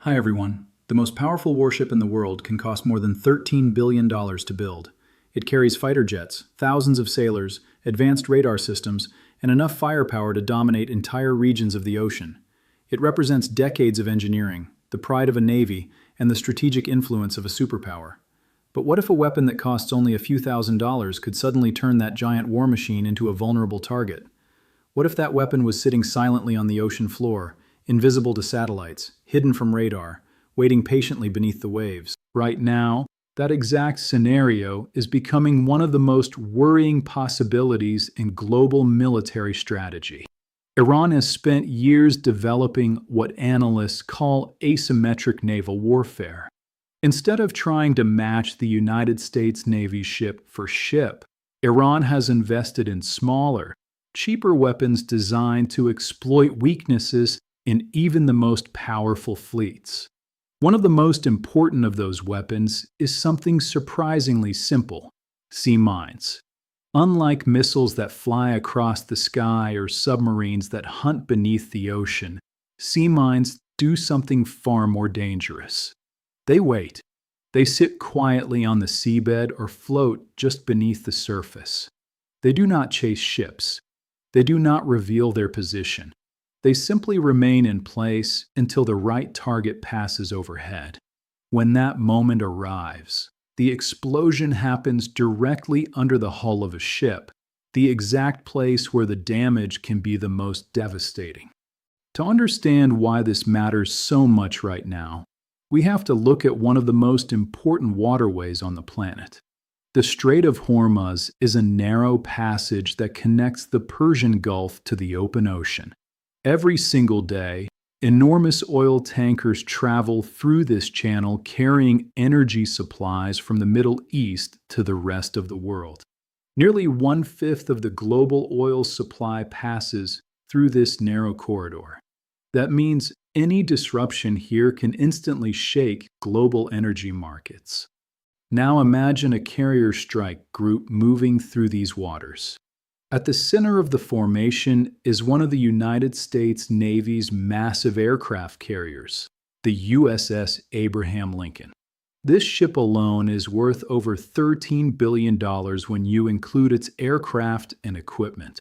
Hi everyone. The most powerful warship in the world can cost more than $13 billion to build. It carries fighter jets, thousands of sailors, advanced radar systems, and enough firepower to dominate entire regions of the ocean. It represents decades of engineering, the pride of a navy, and the strategic influence of a superpower. But what if a weapon that costs only a few $1,000s could suddenly turn that giant war machine into a vulnerable target? What if that weapon was sitting silently on the ocean floor, invisible to satellites, hidden from radar, waiting patiently beneath the waves? Right now, that exact scenario is becoming one of the most worrying possibilities in global military strategy. Iran has spent years developing what analysts call asymmetric naval warfare. Instead of trying to match the United States Navy ship for ship, Iran has invested in smaller, cheaper weapons designed to exploit weaknesses in even the most powerful fleets. One of the most important of those weapons is something surprisingly simple: sea mines. Unlike missiles that fly across the sky or submarines that hunt beneath the ocean, sea mines do something far more dangerous. They wait. They sit quietly on the seabed or float just beneath the surface. They do not chase ships. They do not reveal their position. They simply remain in place until the right target passes overhead. When that moment arrives, the explosion happens directly under the hull of a ship, the exact place where the damage can be the most devastating. To understand why this matters so much right now, we have to look at one of the most important waterways on the planet. The Strait of Hormuz is a narrow passage that connects the Persian Gulf to the open ocean. Every single day, enormous oil tankers travel through this channel carrying energy supplies from the Middle East to the rest of the world. Nearly 1/5 of the global oil supply passes through this narrow corridor. That means any disruption here can instantly shake global energy markets. Now imagine a carrier strike group moving through these waters. At the center of the formation is one of the United States Navy's massive aircraft carriers, the USS Abraham Lincoln. This ship alone is worth over $13 billion when you include its aircraft and equipment.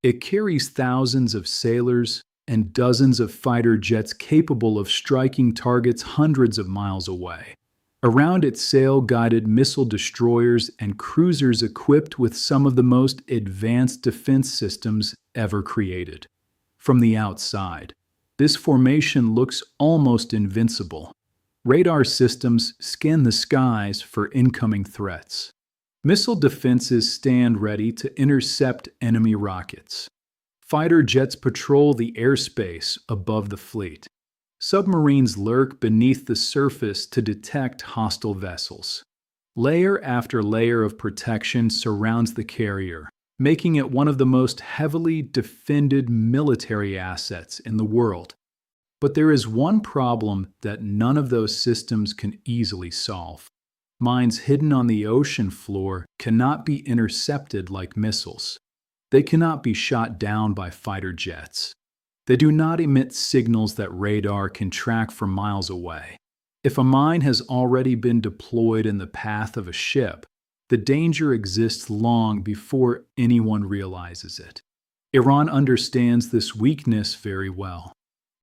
It carries thousands of sailors and dozens of fighter jets capable of striking targets hundreds of miles away. Around it sail guided missile destroyers and cruisers equipped with some of the most advanced defense systems ever created. From the outside, this formation looks almost invincible. Radar systems scan the skies for incoming threats. Missile defenses stand ready to intercept enemy rockets. Fighter jets patrol the airspace above the fleet. Submarines lurk beneath the surface to detect hostile vessels. Layer after layer of protection surrounds the carrier, making it one of the most heavily defended military assets in the world. But there is one problem that none of those systems can easily solve. Mines hidden on the ocean floor cannot be intercepted like missiles. They cannot be shot down by fighter jets. They do not emit signals that radar can track from miles away. If a mine has already been deployed in the path of a ship, the danger exists long before anyone realizes it. Iran understands this weakness very well.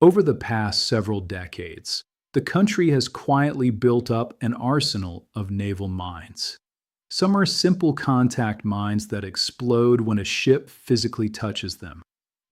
Over the past several decades, the country has quietly built up an arsenal of naval mines. Some are simple contact mines that explode when a ship physically touches them.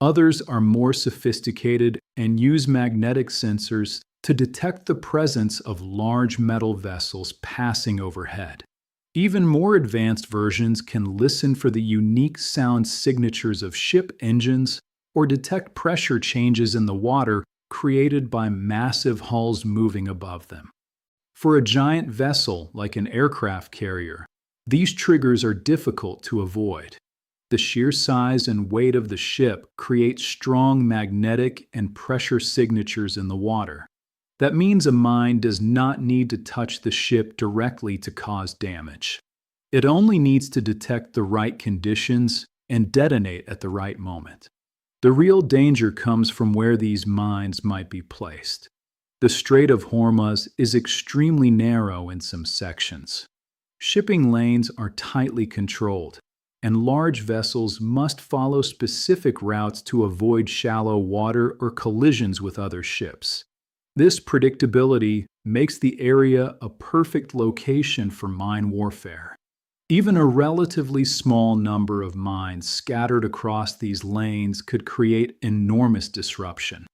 Others are more sophisticated and use magnetic sensors to detect the presence of large metal vessels passing overhead. Even more advanced versions can listen for the unique sound signatures of ship engines or detect pressure changes in the water created by massive hulls moving above them. For a giant vessel like an aircraft carrier, these triggers are difficult to avoid. The sheer size and weight of the ship create strong magnetic and pressure signatures in the water. That means a mine does not need to touch the ship directly to cause damage. It only needs to detect the right conditions and detonate at the right moment. The real danger comes from where these mines might be placed. The Strait of Hormuz is extremely narrow in some sections. Shipping lanes are tightly controlled, and large vessels must follow specific routes to avoid shallow water or collisions with other ships. This predictability makes the area a perfect location for mine warfare. Even a relatively small number of mines scattered across these lanes could create enormous disruption.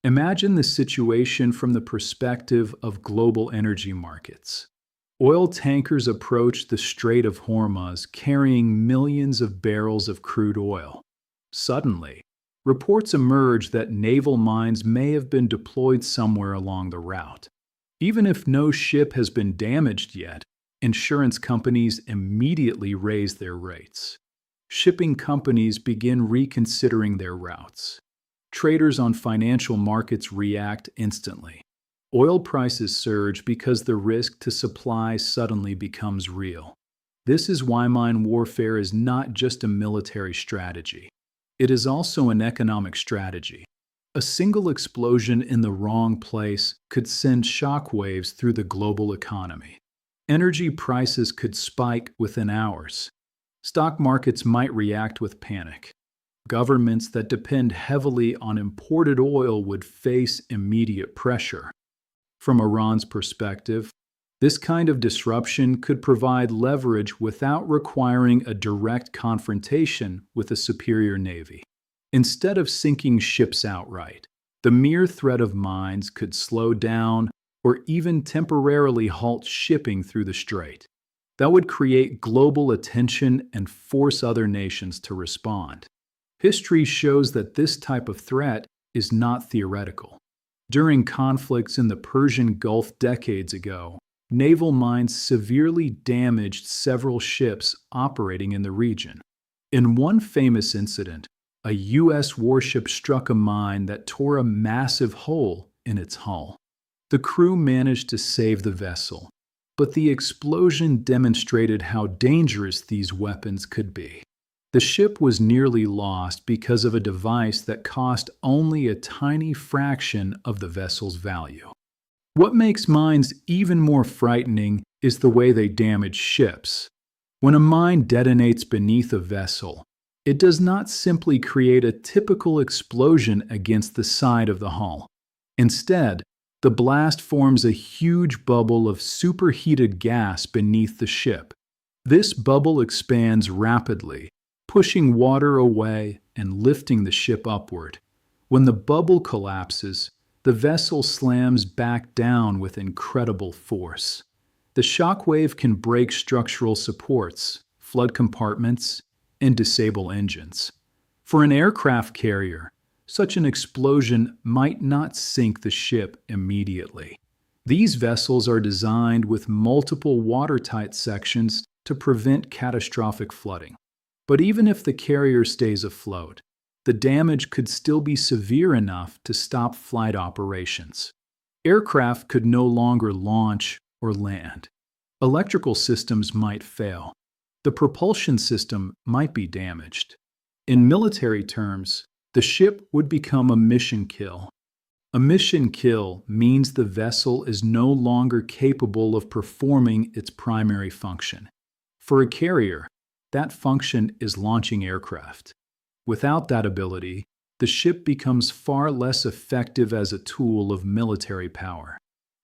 Imagine the situation from the perspective of global energy markets. Oil tankers approach the Strait of Hormuz carrying millions of barrels of crude oil. Suddenly, reports emerge that naval mines may have been deployed somewhere along the route. Even if no ship has been damaged yet, insurance companies immediately raise their rates. Shipping companies begin reconsidering their routes. Traders on financial markets react instantly. Oil prices surge because the risk to supply suddenly becomes real. This is why mine warfare is not just a military strategy. It is also an economic strategy. A single explosion in the wrong place could send shockwaves through the global economy. Energy prices could spike within hours. Stock markets might react with panic. Governments that depend heavily on imported oil would face immediate pressure. From Iran's perspective, this kind of disruption could provide leverage without requiring a direct confrontation with a superior navy. Instead of sinking ships outright, the mere threat of mines could slow down or even temporarily halt shipping through the strait. That would create global attention and force other nations to respond. History shows that this type of threat is not theoretical. During conflicts in the Persian Gulf decades ago, naval mines severely damaged several ships operating in the region. In one famous incident, a U.S. warship struck a mine that tore a massive hole in its hull. The crew managed to save the vessel, but the explosion demonstrated how dangerous these weapons could be. The ship was nearly lost because of a device that cost only a tiny fraction of the vessel's value. What makes mines even more frightening is the way they damage ships. When a mine detonates beneath a vessel, it does not simply create a typical explosion against the side of the hull. Instead, the blast forms a huge bubble of superheated gas beneath the ship. This bubble expands rapidly, pushing water away and lifting the ship upward. When the bubble collapses, the vessel slams back down with incredible force. The shockwave can break structural supports, flood compartments, and disable engines. For an aircraft carrier, such an explosion might not sink the ship immediately. These vessels are designed with multiple watertight sections to prevent catastrophic flooding. But even if the carrier stays afloat, the damage could still be severe enough to stop flight operations. Aircraft could no longer launch or land. Electrical systems might fail. The propulsion system might be damaged. In military terms, the ship would become a mission kill. A mission kill means the vessel is no longer capable of performing its primary function. For a carrier, that function is launching aircraft. Without that ability, the ship becomes far less effective as a tool of military power.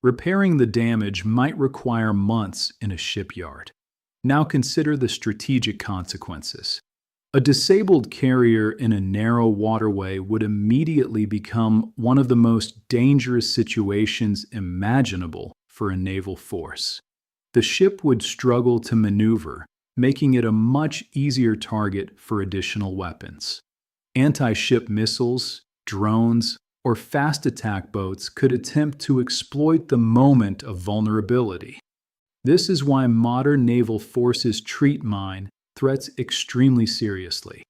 Repairing the damage might require months in a shipyard. Now consider the strategic consequences. A disabled carrier in a narrow waterway would immediately become one of the most dangerous situations imaginable for a naval force. The ship would struggle to maneuver, making it a much easier target for additional weapons. Anti-ship missiles, drones, or fast attack boats could attempt to exploit the moment of vulnerability. This is why modern naval forces treat mine threats extremely seriously.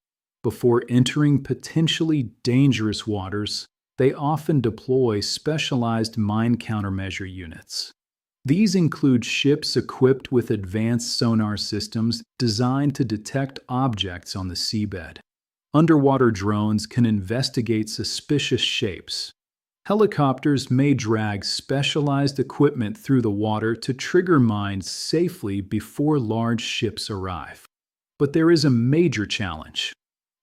Before entering potentially dangerous waters, they often deploy specialized mine countermeasure units. These include ships equipped with advanced sonar systems designed to detect objects on the seabed. Underwater drones can investigate suspicious shapes. Helicopters may drag specialized equipment through the water to trigger mines safely before large ships arrive. But there is a major challenge.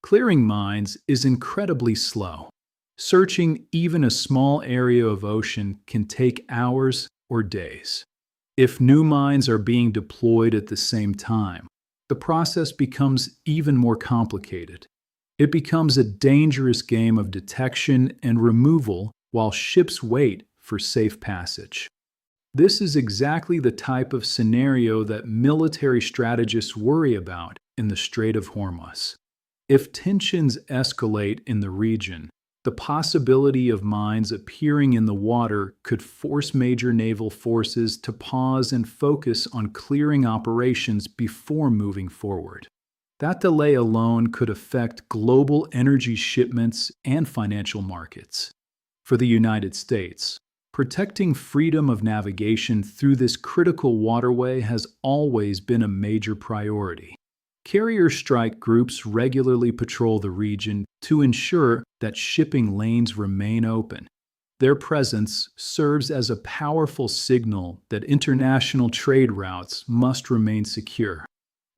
Clearing mines is incredibly slow. Searching even a small area of ocean can take hours or days. If new mines are being deployed at the same time, the process becomes even more complicated. It becomes a dangerous game of detection and removal while ships wait for safe passage. This is exactly the type of scenario that military strategists worry about in the Strait of Hormuz. If tensions escalate in the region, the possibility of mines appearing in the water could force major naval forces to pause and focus on clearing operations before moving forward. That delay alone could affect global energy shipments and financial markets. For the United States, protecting freedom of navigation through this critical waterway has always been a major priority. Carrier strike groups regularly patrol the region to ensure that shipping lanes remain open. Their presence serves as a powerful signal that international trade routes must remain secure.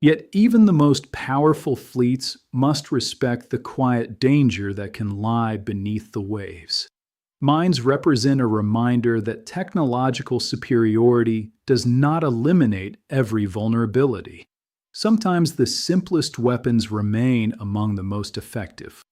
Yet even the most powerful fleets must respect the quiet danger that can lie beneath the waves. Mines represent a reminder that technological superiority does not eliminate every vulnerability. Sometimes the simplest weapons remain among the most effective.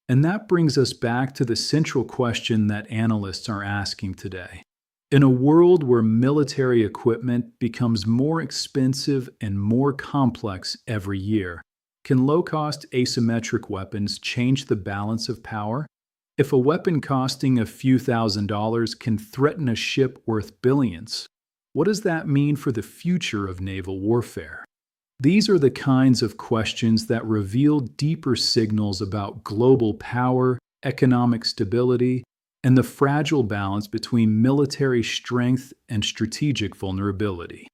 And that brings us back to the central question that analysts are asking today. In a world where military equipment becomes more expensive and more complex every year, can low-cost asymmetric weapons change the balance of power? If a weapon costing a few $1,000s can threaten a ship worth billions, what does that mean for the future of naval warfare? These are the kinds of questions that reveal deeper signals about global power, economic stability, and the fragile balance between military strength and strategic vulnerability.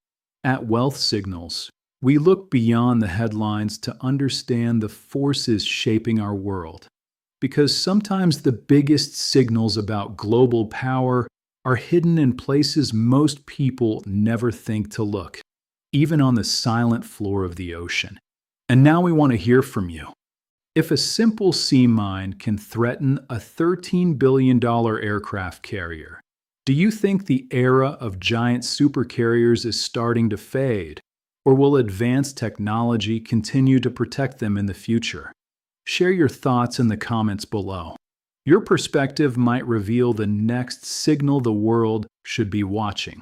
At Wealth Signals, we look beyond the headlines to understand the forces shaping our world. Because sometimes the biggest signals about global power are hidden in places most people never think to look, even on the silent floor of the ocean. And now we want to hear from you. If a simple sea mine can threaten a $13 billion aircraft carrier, do you think the era of giant supercarriers is starting to fade? Or will advanced technology continue to protect them in the future? Share your thoughts in the comments below. Your perspective might reveal the next signal the world should be watching.